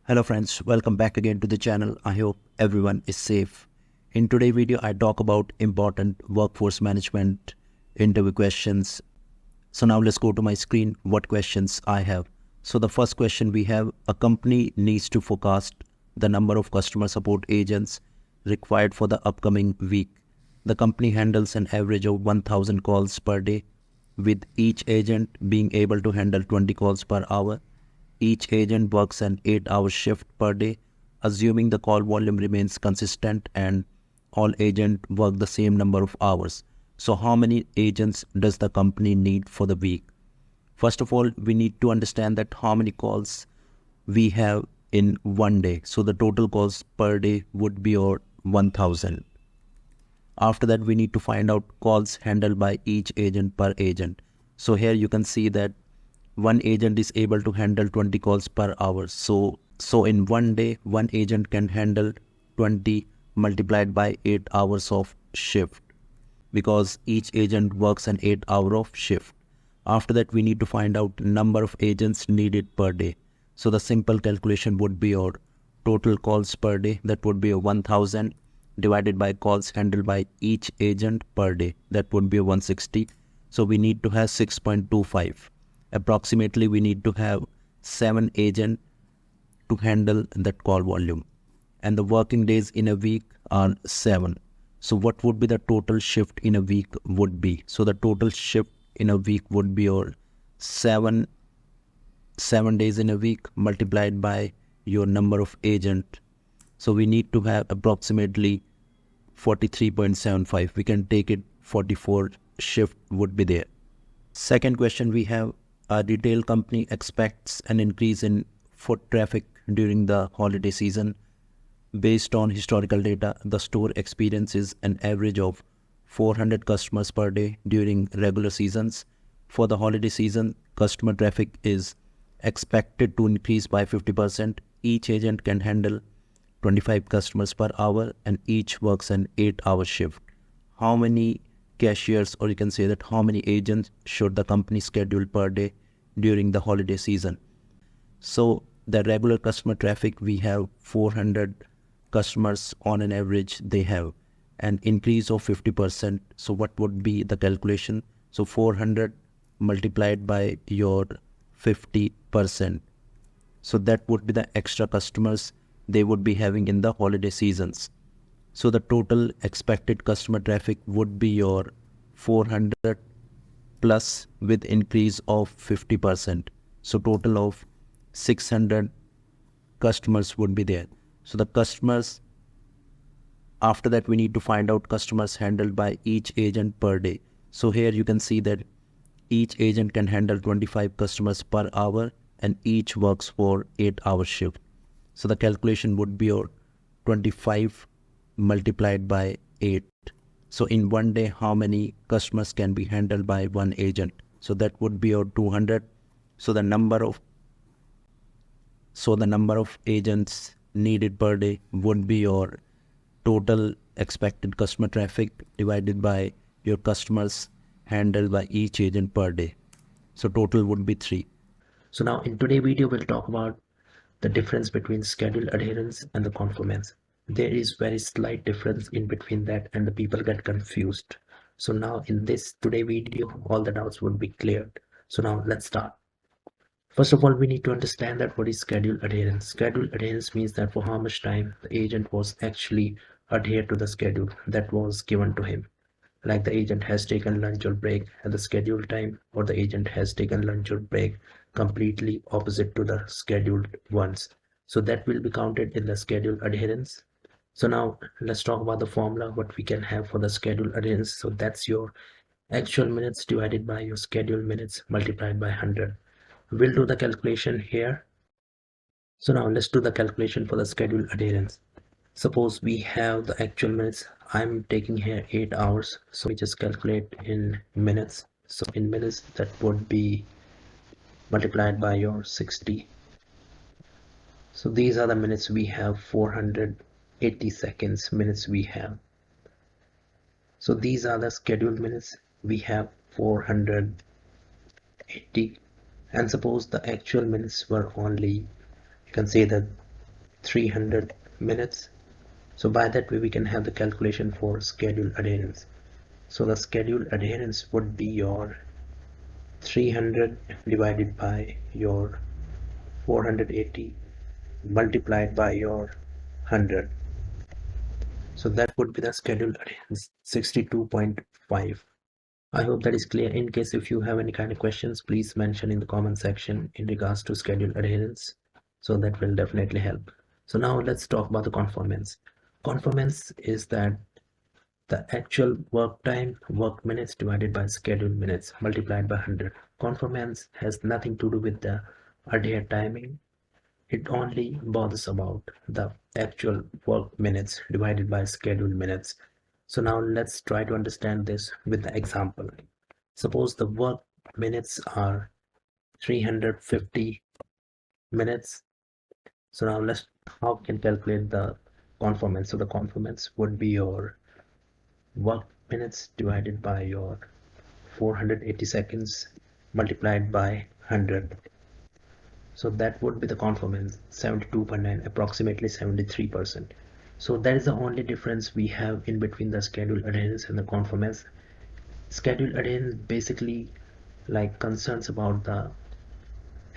Hello friends, welcome back again to the channel. I hope everyone is safe. In today's video, I talk about important workforce management interview questions. So now let's go to my screen, what questions I have. So the first question we have, a company needs to forecast the number of customer support agents required for the upcoming week. The company handles an average of 1000 calls per day, with each agent being able to handle 20 calls per hour. Each agent works an 8-hour shift per day, assuming the call volume remains consistent and all agents work the same number of hours. So how many agents does the company need for the week? First of all, we need to understand that how many calls we have in one day. So the total calls per day would be 1000. After that, we need to find out calls handled by each agent per agent. So here you can see that one agent is able to handle 20 calls per hour. So in one day, one agent can handle 20 multiplied by 8 hours of shift, because each agent works an 8-hour of shift. After that, we need to find out number of agents needed per day. So the simple calculation would be our total calls per day, that would be 1000 divided by calls handled by each agent per day, that would be 160. So we need to have 6.25. Approximately, we need to have 7 agents to handle that call volume, and the working days in a week are 7. So what would be the total shift in a week would be? So the total shift in a week would be your 7 days in a week multiplied by your number of agents. So we need to have approximately 43.75. We can take it 44 shift would be there. Second question we have, a retail company expects an increase in foot traffic during the holiday season. Based on historical data, the store experiences an average of 400 customers per day during regular seasons. For the holiday season, customer traffic is expected to increase by 50%. Each agent can handle 25 customers per hour and each works an 8-hour shift. How many cashiers, or you can say that how many agents should the company schedule per day during the holiday season? So the regular customer traffic, we have 400 customers on an average they have, an increase of 50%. So what would be the calculation? So 400 multiplied by your 50%. So that would be the extra customers they would be having in the holiday seasons. So the total expected customer traffic would be your 400 plus with increase of 50%. So total of 600 customers would be there. So the customers, after that we need to find out customers handled by each agent per day. So here you can see that each agent can handle 25 customers per hour and each works for 8-hour shift. So the calculation would be your 25 multiplied by 8. So in one day, how many customers can be handled by one agent? So that would be your 200. So the number of agents needed per day would be your total expected customer traffic divided by your customers handled by each agent per day. So total would be 3. So now in today's video, we'll talk about the difference between schedule adherence and the conformance. There is very slight difference in between that and the people get confused. So now in this today video, all the doubts would be cleared. So now let's start. First of all, we need to understand that what is schedule adherence. Schedule adherence means that for how much time the agent was actually adhered to the schedule that was given to him. Like the agent has taken lunch or break at the scheduled time, or the agent has taken lunch or break completely opposite to the scheduled ones. So that will be counted in the schedule adherence. So now let's talk about the formula, what we can have for the schedule adherence. So that's your actual minutes divided by your scheduled minutes multiplied by 100. We'll do the calculation here. So now let's do the calculation for the schedule adherence. Suppose we have the actual minutes. I'm taking here 8 hours. So we just calculate in minutes. So in minutes, that would be multiplied by your 60. So these are the minutes we have, 480 seconds minutes we have. So these are the scheduled minutes we have, 480. And suppose the actual minutes were only, you can say that 300 minutes. So by that way we can have the calculation for schedule adherence. So the schedule adherence would be your 300 divided by your 480 multiplied by your 100. So that would be the schedule adherence, 62.5. I hope that is clear. In case if you have any kind of questions, please mention in the comment section in regards to schedule adherence. So that will definitely help. So now let's talk about the conformance. Conformance is that the actual work time, work minutes divided by scheduled minutes multiplied by 100. Conformance has nothing to do with the adhere timing. It only bothers about the actual work minutes divided by scheduled minutes. So now let's try to understand this with the example. Suppose the work minutes are 350 minutes. So now how we can calculate the conformance. So the conformance would be your work minutes divided by your 480 seconds multiplied by 100. So that would be the conformance, 72.9, approximately 73%. So that is the only difference we have in between the schedule adherence and the conformance. Schedule adherence basically like concerns about the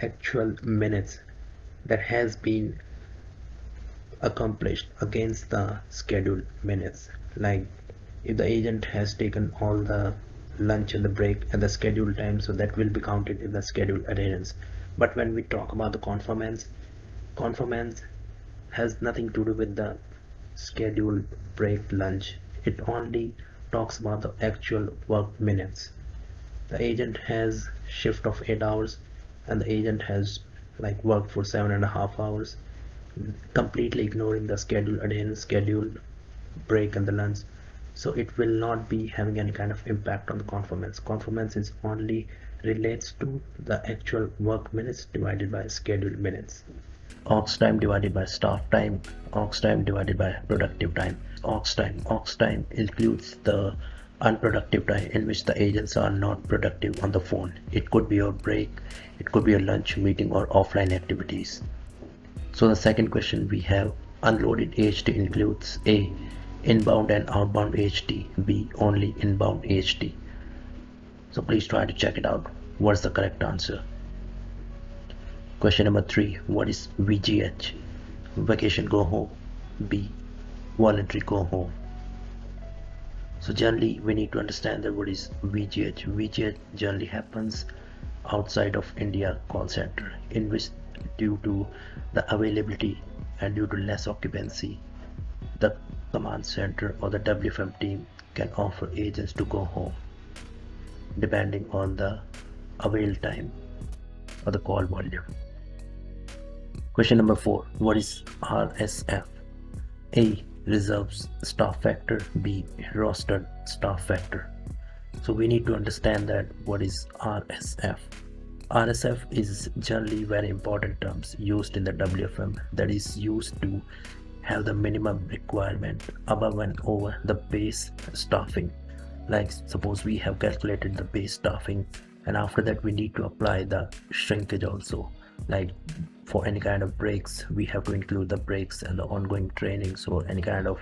actual minutes that has been accomplished against the scheduled minutes. Like if the agent has taken all the lunch and the break at the scheduled time, so that will be counted in the scheduled adherence. But when we talk about the conformance has nothing to do with the scheduled break lunch. It only talks about the actual work minutes. The agent has shift of 8 hours and the agent has like worked for 7.5 hours, completely ignoring the scheduled adherence, scheduled break and the lunch. So it will not be having any kind of impact on the conformance. Conformance is only relates to the actual work minutes divided by scheduled minutes. Ox time divided by staff time, ox time divided by productive time. Ox time includes the unproductive time in which the agents are not productive on the phone. It could be your break, it could be your lunch, meeting or offline activities. So the second question we have, unloaded AHT includes A, inbound and outbound AHT, B, only inbound AHT. So please try to check it out. What's the correct answer? Question number 3, what is VGH? Vacation go home. B, voluntary go home. So generally we need to understand that what is VGH. VGH generally happens outside of India call center, in which due to the availability and due to less occupancy, the command center or the WFM team can offer agents to go home depending on the avail time or the call volume. Question number 4, what is RSF? A, reserves staff factor. B, rostered staff factor. So we need to understand that what is RSF. RSF is generally very important terms used in the WFM, that is used to have the minimum requirement above and over the base staffing. Like suppose we have calculated the base staffing and after that we need to apply the shrinkage also. Like for any kind of breaks we have to include the breaks and the ongoing trainings or any kind of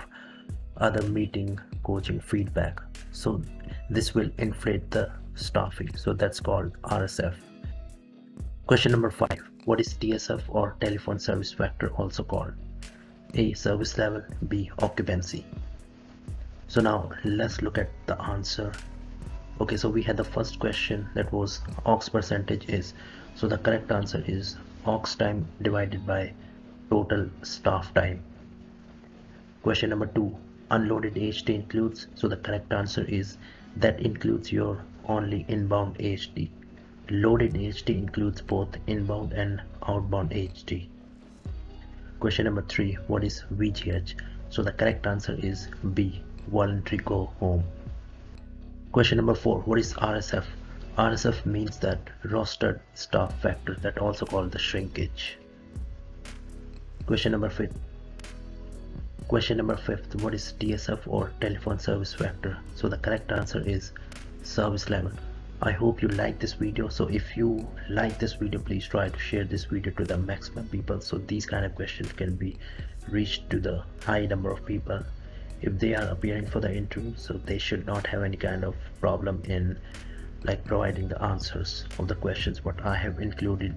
other meeting, coaching, feedback. So this will inflate the staffing, so that's called RSF. Question number 5, what is TSF or telephone service factor also called? A, service level. B, occupancy. So now let's look at the answer. Okay, so we had the first question that was ox percentage is, so the correct answer is ox time divided by total staff time. Question number 2, unloaded AHT includes, so the correct answer is that includes your only inbound AHT. Loaded AHT includes both inbound and outbound AHT. Question number 3, what is VGH? So the correct answer is B, voluntary go home. Question number 4, what is RSF? RSF means that rostered staff factor, that also called the shrinkage. Question number 5, what is TSF or telephone service factor? So the correct answer is service level. I hope you like this video. So if you like this video, please try to share this video to the maximum people, so these kind of questions can be reached to the high number of people if they are appearing for the interview, so they should not have any kind of problem in like providing the answers of the questions what I have included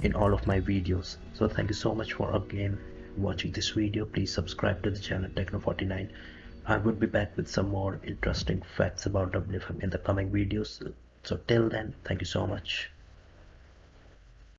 in all of my videos. So thank you so much for again watching this video. Please subscribe to the channel Techno49. I would be back with some more interesting facts about WFM in the coming videos. So till then, thank you so much.